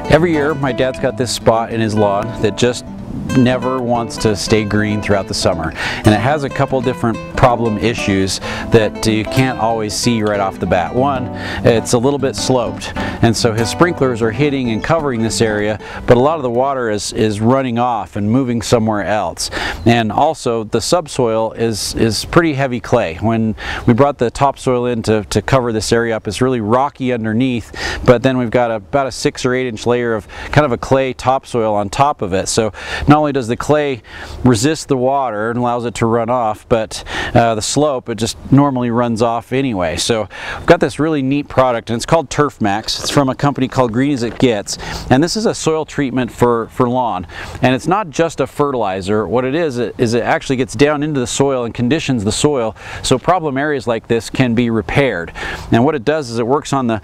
Every year my dad's got this spot in his lawn that just never wants to stay green throughout the summer, and it has a couple different problem issues that you can't always see right off the bat. One, it's a little bit sloped, and so his sprinklers are hitting and covering this area, but a lot of the water is running off and moving somewhere else. And also the subsoil is pretty heavy clay. When we brought the topsoil in to cover this area up, it's really rocky underneath, but then we've got about a 6 or 8 inch layer of kind of a clay topsoil on top of it. So not only does the clay resist the water and allows it to run off, but the slope, it just normally runs off anyway. So we've got this really neat product, and it's called TurfMax. It's from a company called Green As It Gets, and this is a soil treatment for lawn. And it's not just a fertilizer. What it is it actually gets down into the soil and conditions the soil so problem areas like this can be repaired. And what it does is it works on the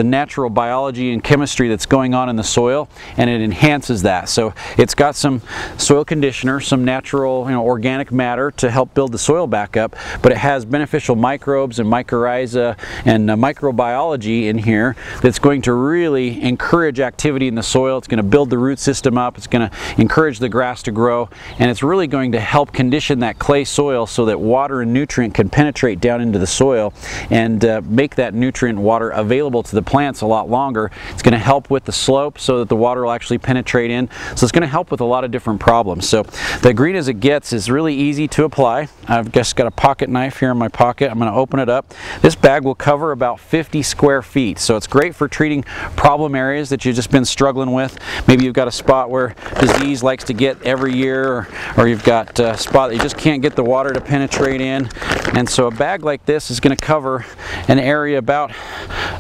natural biology and chemistry that's going on in the soil, and it enhances that. So it's got some soil conditioner, some natural, organic matter to help build the soil back up, but it has beneficial microbes and mycorrhiza and microbiology in here that's going to really encourage activity in the soil. It's going to build the root system up, it's going to encourage the grass to grow, and it's really going to help condition that clay soil so that water and nutrient can penetrate down into the soil and make that nutrient water available to the plants a lot longer. It's going to help with the slope so that the water will actually penetrate in. So it's going to help with a lot of different problems. So the Green As It Gets is really easy to apply. I've just got a pocket knife here in my pocket. I'm going to open it up. This bag will cover about 50 square feet, so it's great for treating problem areas that you've just been struggling with. Maybe you've got a spot where disease likes to get every year, or you've got a spot that you just can't get the water to penetrate in. And so a bag like this is going to cover an area about,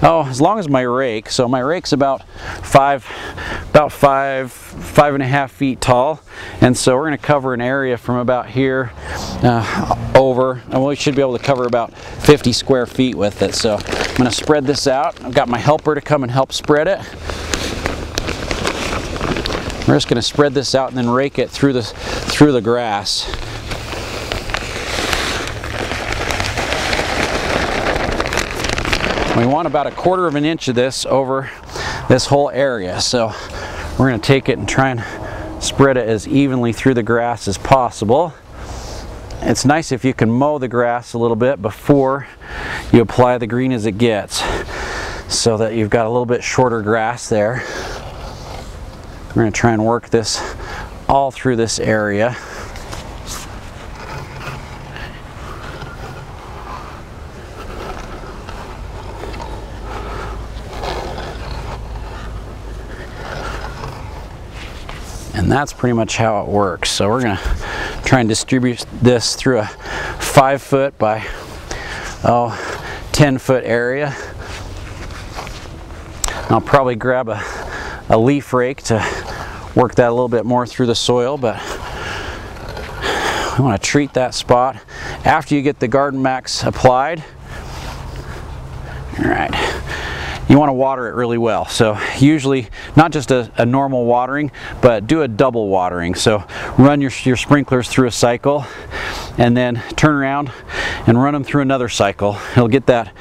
as long as my rake. So my rake's about 5.5 feet tall, and so we're going to cover an area from about here over, and we should be able to cover about 50 square feet with it. So I'm going to spread this out. I've got my helper to come and help spread it. We're just going to spread this out and then rake it through the grass. We want about 1/4 inch of this over this whole area, so we're going to take it and try and spread it as evenly through the grass as possible. It's nice if you can mow the grass a little bit before you apply the Green As It Gets, so that you've got a little bit shorter grass there. We're going to try and work this all through this area. And that's pretty much how it works. So we're going to try and distribute this through a 5-foot by 10-foot area. I'll probably grab a leaf rake to work that a little bit more through the soil, but we want to treat that spot after you get the TurfMax applied. All right. You want to water it really well, so usually not just a normal watering, but do a double watering. So run your sprinklers through a cycle and then turn around and run them through another cycle. It'll get that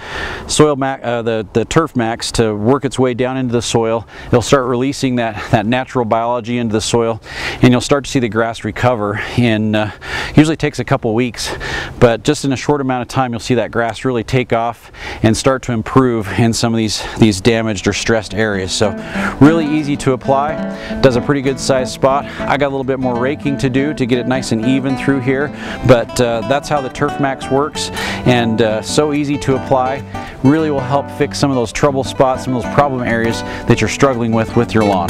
soil the TurfMax to work its way down into the soil. It'll start releasing that natural biology into the soil, and you'll start to see the grass recover in usually takes a couple weeks, but just in a short amount of time you'll see that grass really take off and start to improve in some of these damaged or stressed areas. So really easy to apply, does a pretty good sized spot. I got a little bit more raking to do to get it nice and even through here, but that's how the TurfMax works, and so easy to apply. Really will help fix some of those trouble spots, some of those problem areas that you're struggling with your lawn.